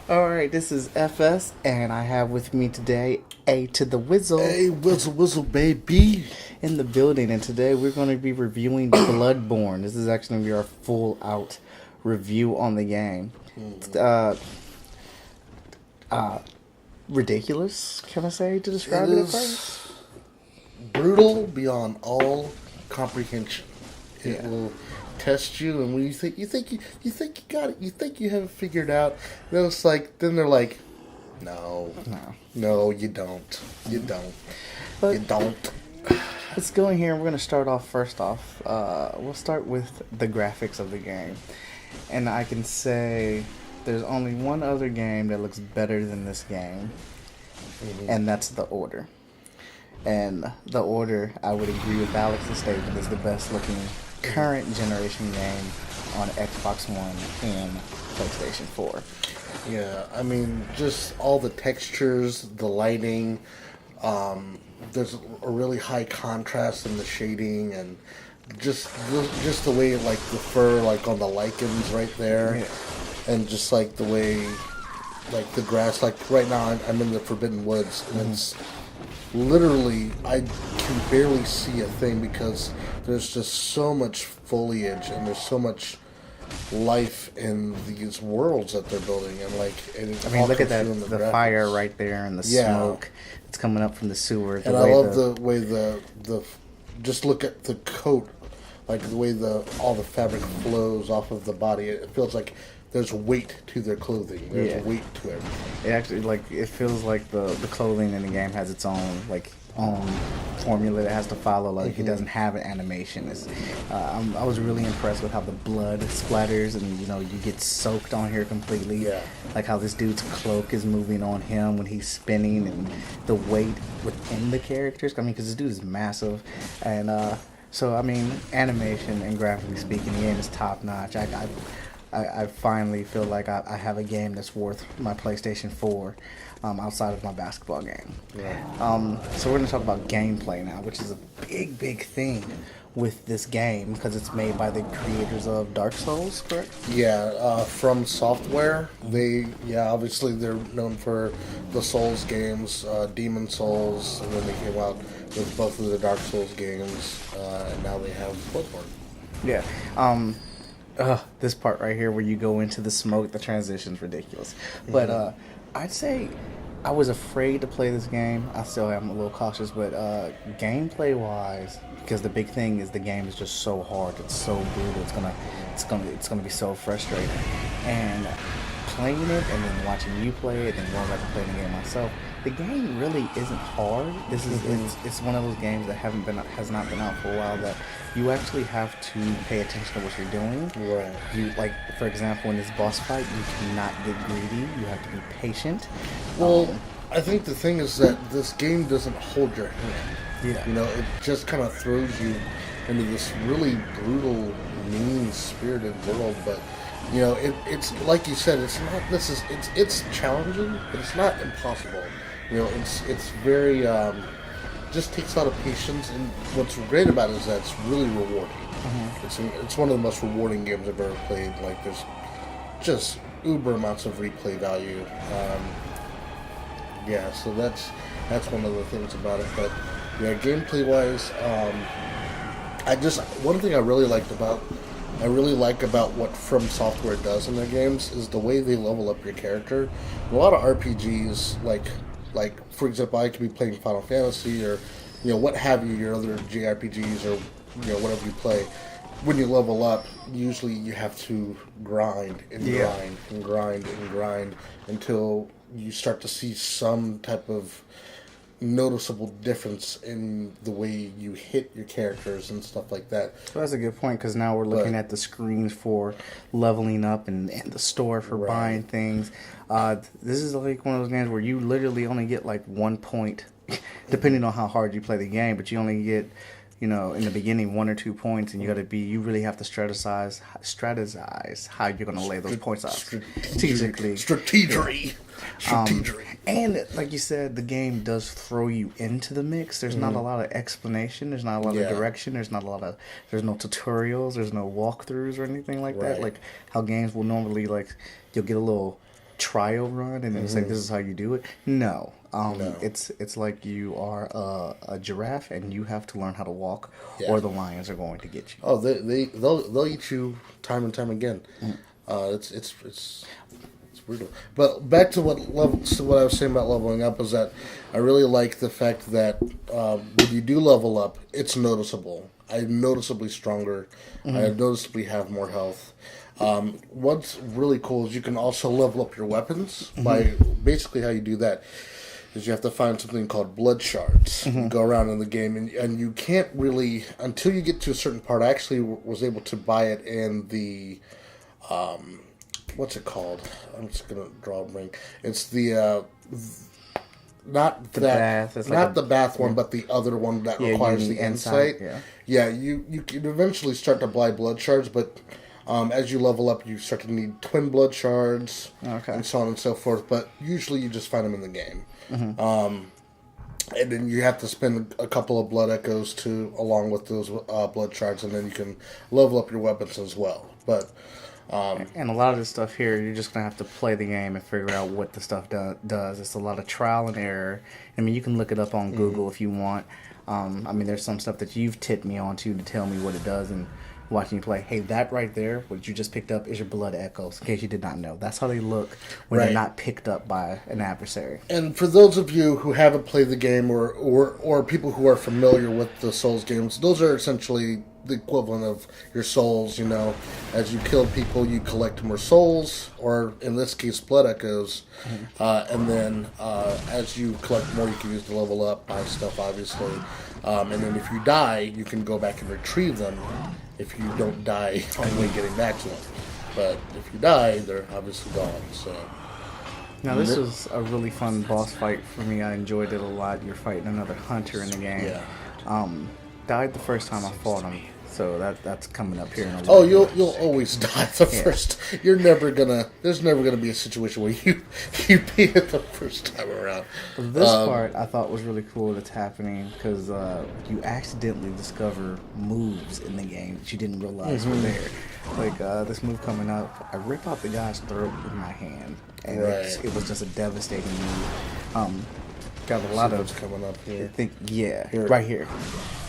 Alright, this is FS, and I have with me today A to the Wizzle Whistle, baby. in the building, and today we're going to be reviewing Bloodborne. This is actually going to be our full out review on the game. Uh, Ridiculous, can I say, to describe It it at is first? brutal beyond all comprehension. It Yeah. will test you, and when you think you got it, you think you have it figured out. Then it's like, then they're like, no, No. no, you don't, you But don't. let's go in here, and we're going to start off first off. We'll start with the graphics of the game. And I can say there's only one other game that looks better than this game, and that's The Order. And The Order, I would agree with Alex's statement, is the best looking current generation game on Xbox One and PlayStation 4. Yeah, I mean, just all the textures, the lighting. There's a really high contrast in the shading, and just the way like the fur, like on the lichens right there, Yeah. and just like the way, like the grass. Like right now, I'm in the Forbidden Woods, and it's literally I can barely see a thing because there's just so much foliage and there's so much life in these worlds that they're building, and like it I mean, all look at comes that, through in the graphics. fire right there and the Yeah. smoke that's coming up from the sewer. And I love the way the just look at the coat, like the way the all the fabric flows off of the body. It feels like there's weight to their clothing. There's Yeah. weight to everything. It actually, like, it feels like the clothing in the game has its own, like, own formula it has to follow. Like, it doesn't have an animation. I was really impressed with how the blood splatters and, you get soaked on here completely. Yeah. Like how this dude's cloak is moving on him when he's spinning, and the weight within the characters. I mean, because this dude is massive. And so, I mean, animation and graphically speaking, the game is top notch. I finally feel like I have a game that's worth my PlayStation 4 outside of my basketball game. Yeah. So we're going to talk about gameplay now, which is a big thing with this game because it's made by the creators of Dark Souls, correct? Yeah, From Software. Obviously they're known for the Souls games, Demon Souls, and then they came out with both of the Dark Souls games, and now they have Bloodborne. Yeah. This part right here where you go into the smoke, the transition's ridiculous. But I'd say I was afraid to play this game. I still am a little cautious, but gameplay wise, because the big thing is the game is just so hard. It's so brutal. It's gonna be so frustrating. And playing it and then watching you play it and going back and playing the game myself, the game really isn't hard. It's one of those games that has not been out for a while, that you actually have to pay attention to what you're doing. Right. You, like, for example, in this boss fight, you cannot get greedy. You have to be patient. Well, I think the thing is that this game doesn't hold your hand. Yeah. You know, it just kind of throws you into this really brutal, mean-spirited world. But it's like you said, it's challenging, but it's not impossible. It's very just takes a lot of patience. And what's great about it is that it's really rewarding. It's one of the most rewarding games I've ever played. Like there's just uber amounts of replay value. So that's one of the things about it. But yeah, gameplay wise, one thing I really like about what From Software does in their games is the way they level up your character. A lot of RPGs, like for example, I could be playing Final Fantasy or what have you, your other JRPGs or whatever you play. When you level up, usually you have to grind and grind and grind and grind until you start to see some type of noticeable difference in the way you hit your characters and stuff like that. So that's a good point, because now we're looking at the screens for leveling up and the store for buying things. This is like one of those games where you literally only get like 1 point, depending on how hard you play the game, but you only get, in the beginning 1 or 2 points, and you really have to strategize how you're going to lay those points out strategically. And like you said, the game does throw you into the mix. There's not a lot of explanation. There's not a lot of direction. There's no tutorials. There's no walkthroughs or anything like that. Like how games will normally, like, you'll get a little trial run and then say this is how you do it. No. No. It's like you are a giraffe and you have to learn how to walk, Yeah. or the lions are going to get you. Oh, they'll eat you time and time again. It's brutal. But back to what I was saying about leveling up is that I really like the fact that when you do level up, it's noticeable. I'm noticeably stronger. I noticeably have more health. What's really cool is you can also level up your weapons by basically how you do that is you have to find something called blood shards. You go around in the game and you can't really until you get to a certain part. I actually was able to buy it in the what's it called? I'm just gonna draw a blank. It's the not The that bath. It's not like the bath one, but the other one that requires the insight. Yeah, you can eventually start to buy blood shards, but as you level up, you start to need twin blood shards, and so on and so forth. But usually, you just find them in the game, and then you have to spend a couple of blood echoes along with those blood shards, and then you can level up your weapons as well. But and a lot of this stuff here, you're just going to have to play the game and figure out what the stuff does. It's a lot of trial and error. I mean, you can look it up on Google if you want. I mean, there's some stuff that you've tipped me onto to tell me what it does, and watching you play, hey, that right there, what you just picked up, is your blood echoes, in case you did not know. That's how they look when they're not picked up by an adversary. And for those of you who haven't played the game or people who are familiar with the Souls games, those are essentially the equivalent of your souls. You know, as you kill people, you collect more souls, or in this case, blood echoes. And then as you collect more, you can use to level up, buy stuff, obviously. And then if you die, you can go back and retrieve them if you don't die on the way getting back to them. But if you die, they're obviously gone. So now, this was a really fun boss fight for me. I enjoyed it a lot. You're fighting another hunter in the game. Yeah. Died the first time I fought him, so that's coming up here in a Oh, little bit. you'll always die the first. You're never gonna. There's never gonna be a situation where you beat it the first time around. This part I thought was really cool that's happening because you accidentally discover moves in the game that you didn't realize were there. Like this move coming up, I rip out the guy's throat with my hand, and it was just a devastating move. Got a lot of coming up here. Here. Right here,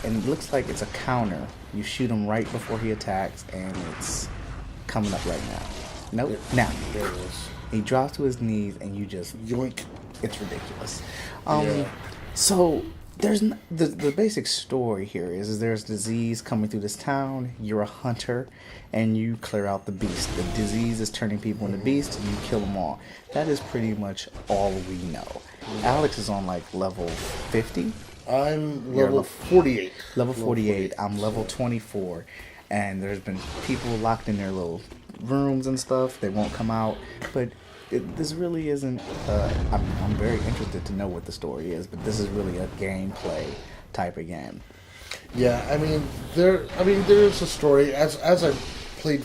and it looks like it's a counter. You shoot him right before he attacks, and it's coming up right now. Nope. Now There it is. he drops to his knees, and you just Yoink. It's ridiculous. Yeah. So there's the basic story here is there's disease coming through this town. You're a hunter, and you clear out the beast. The disease is turning people into beasts, and you kill them all. That is pretty much all we know. Alex is on like level 50. I'm level 48. Level 48. I'm level 24, and there's been people locked in their little rooms and stuff. They won't come out, but this really isn't. I'm very interested to know what the story is, but this is really a gameplay type of game. Yeah, I mean there is a story. As I played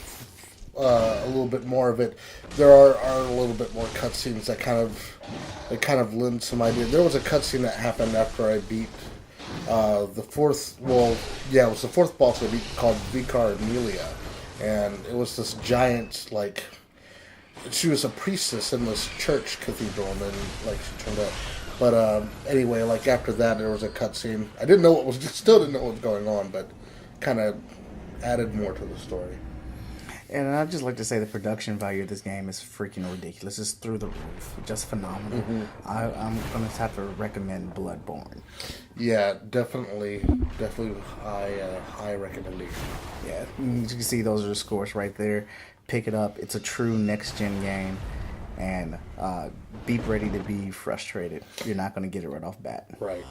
a little bit more of it, there are a little bit more cutscenes that kind of lend some idea. There was a cutscene that happened after I beat the fourth. Well, yeah, it was the fourth boss I beat called Vicar Amelia, and it was this giant like. She was a priestess in this church cathedral, and then like she turned out. But anyway, like after that, there was a cutscene. I still didn't know what was going on, but kind of added more to the story. And I'd just like to say the production value of this game is freaking ridiculous. It's through the roof. Just phenomenal. I'm going to have to recommend Bloodborne. Yeah, definitely high recommendation. Yeah, you can see those are the scores right there. Pick it up. It's a true next-gen game. And be ready to be frustrated. You're not going to get it right off bat. Right.